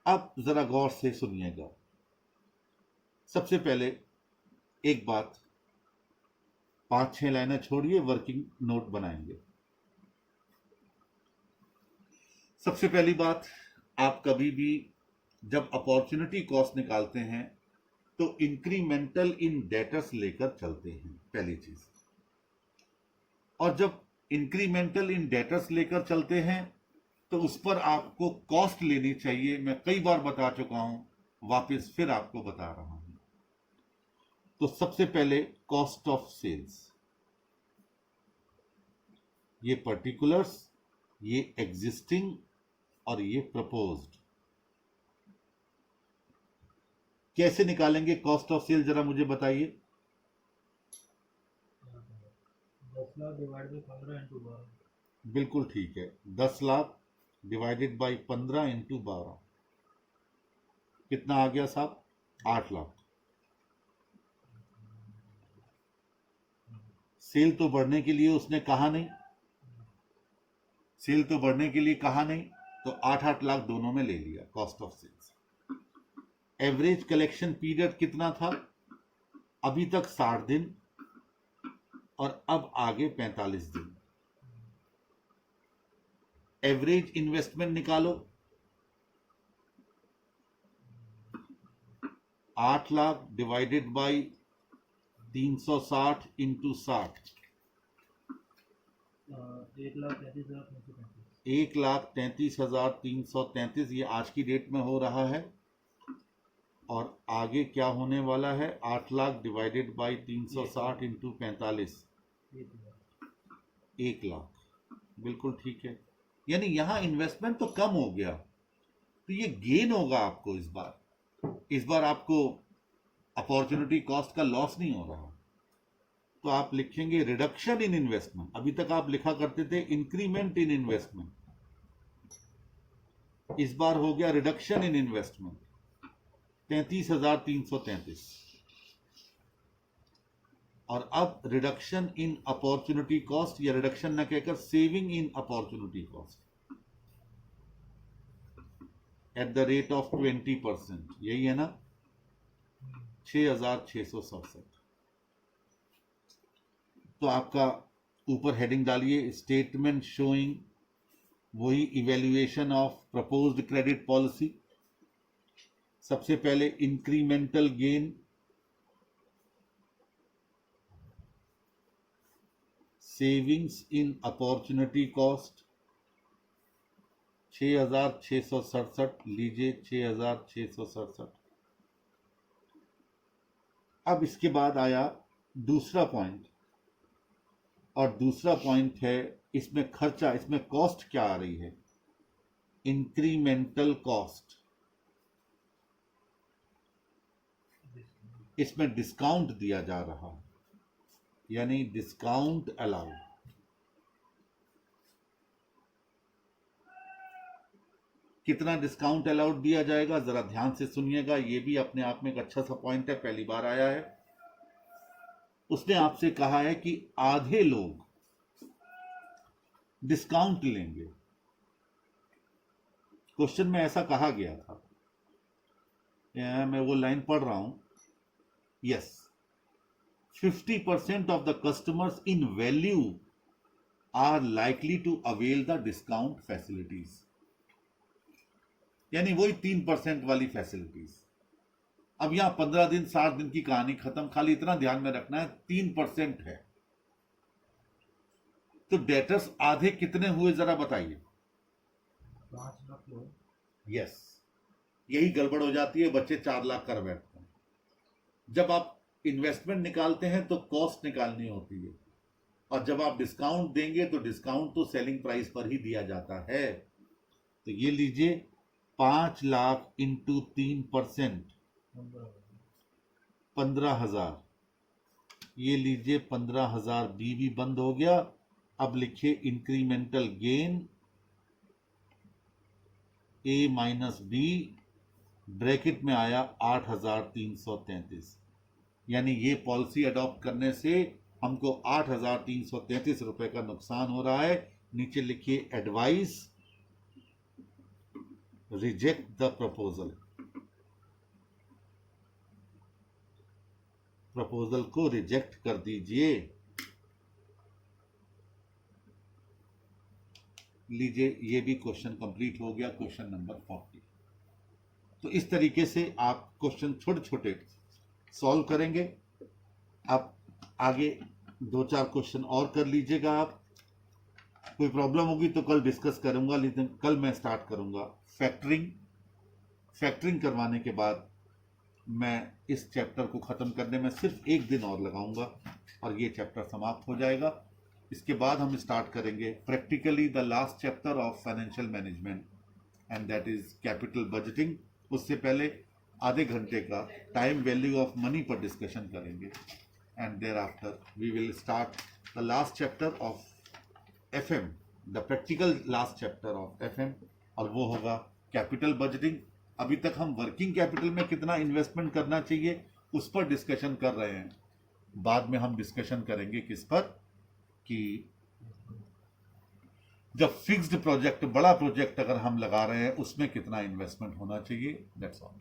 अब जरा गौर से सुनिएगा। सबसे पहले एक बात, 5-6 लाइनें छोड़िए, वर्किंग नोट बनाएंगे। सबसे पहली बात, आप कभी भी जब अपॉर्चुनिटी कॉस्ट निकालते हैं तो इंक्रीमेंटल इन डेटर्स लेकर चलते हैं, पहली चीज। और जब इंक्रीमेंटल इन डेटर्स लेकर चलते हैं तो उस पर आपको कॉस्ट लेनी चाहिए। मैं कई बार बता चुका हूं, वापस फिर आपको बता रहा हूं। तो सबसे पहले कॉस्ट ऑफ सेल्स, ये पर्टिकुलर्स, ये एग्जिस्टिंग और ये प्रपोज्ड। कैसे निकालेंगे कॉस्ट ऑफ सेल, जरा मुझे बताइए। 10 लाख डिवाइड बाई 15 इंटू 12। बिल्कुल ठीक है, 10 लाख डिवाइडेड बाई 15 इंटू 12 कितना आ गया साहब? 8 लाख। सेल तो बढ़ने के लिए उसने कहा नहीं, सेल तो बढ़ने के लिए कहा नहीं, तो 8-8 लाख दोनों में ले लिया cost of sales. Average collection period कितना था? अभी तक 60 दिन और अब आगे 45 दिन। एवरेज इन्वेस्टमेंट निकालो, 8 लाख डिवाइडेड बाई 360 इंटू 60, 1,33,333, ये आज की डेट में हो रहा है। और आगे क्या होने वाला है, 8 lakh divided by 360 into 45, 1 lakh. बिल्कुल ठीक है, यानी यहां इन्वेस्टमेंट तो कम हो गया, तो ये गेन होगा आपको इस बार आपको अपॉर्चुनिटी कॉस्ट का लॉस नहीं हो रहा। तो आप लिखेंगे रिडक्शन इन इन्वेस्टमेंट। अभी तक आप लिखा करते थे इंक्रीमेंट इन इन्वेस्टमेंट, इस बार हो गया रिडक्शन इन इन्वेस्टमेंट, 33,333। और अब रिडक्शन इन अपॉर्चुनिटी कॉस्ट, या रिडक्शन न कहकर saving in opportunity cost at the rate of 20%, यही है ना, 6,667। तो आपका ऊपर हेडिंग डालिए स्टेटमेंट शोइंग वही evaluation of proposed credit policy. सबसे पहले incremental gain, savings in opportunity cost 6,667, लीजिए 6,667। अब इसके बाद आया दूसरा पॉइंट, और दूसरा पॉइंट है इसमें खर्चा, इसमें कॉस्ट क्या आ रही है, इंक्रीमेंटल कॉस्ट। इसमें डिस्काउंट दिया जा रहा है, यानी डिस्काउंट अलाउड। कितना डिस्काउंट अलाउड दिया जाएगा, जरा ध्यान से सुनिएगा, यह भी अपने आप में एक अच्छा सा पॉइंट है, पहली बार आया है। उसने आपसे कहा है कि आधे लोग डिस्काउंट लेंगे। क्वेश्चन में ऐसा कहा गया था, मैं वो लाइन पढ़ रहा हूं, yes, 50% of the customers in value are likely to avail the discount facilities, यानी वही 3% वाली फैसिलिटीज। अब यहां 15 दिन 60 दिन की कहानी खत्म, खाली इतना ध्यान में रखना है 3% है। तो डेटर्स आधे कितने हुए जरा बताइए। 5 लाख लोग। यस, यही गड़बड़ हो जाती है, बच्चे 4 लाख कर बैठते हैं। जब आप इन्वेस्टमेंट निकालते हैं तो कॉस्ट निकालनी होती है, और जब आप डिस्काउंट देंगे तो डिस्काउंट तो सेलिंग प्राइस पर ही दिया जाता है। तो ये लीजिए 5 लाख इंटू 3%, 15,000, ये लीजिए 15,000, बी भी बंद हो गया। अब लिखिए इंक्रीमेंटल गेन ए माइनस बी, ब्रैकेट में आया 8,333, यानी ये पॉलिसी अडॉप्ट करने से हमको 8,333 रुपए का नुकसान हो रहा है। नीचे लिखिए advice reject the proposal, proposal को रिजेक्ट कर दीजिए। लीजिए ये भी क्वेश्चन कंप्लीट हो गया, क्वेश्चन नंबर 40। तो इस तरीके से आप क्वेश्चन छोटे छोटे सॉल्व करेंगे। आप आगे 2-4 क्वेश्चन और कर लीजिएगा। आप कोई प्रॉब्लम होगी तो कल डिस्कस करूंगा, लेकिन कल मैं स्टार्ट करूंगा फैक्टरिंग। फैक्टरिंग करवाने के बाद मैं इस चैप्टर को ख़त्म करने में सिर्फ 1 दिन और लगाऊंगा और ये चैप्टर समाप्त हो जाएगा। इसके बाद हम स्टार्ट करेंगे practically the last chapter of financial management, and that is capital budgeting. उससे पहले आधे घंटे का टाइम वैल्यू ऑफ मनी पर डिस्कशन करेंगे, and thereafter we will start the last chapter of FM, the practical last chapter of FM, और वो होगा कैपिटल बजटिंग। अभी तक हम वर्किंग कैपिटल में कितना इन्वेस्टमेंट करना चाहिए उस पर डिस्कशन कर रहे हैं। बाद में हम डिस्कशन करेंगे किस पर, कि जब फिक्स्ड प्रोजेक्ट, बड़ा प्रोजेक्ट अगर हम लगा रहे हैं उसमें कितना इन्वेस्टमेंट होना चाहिए। That's all.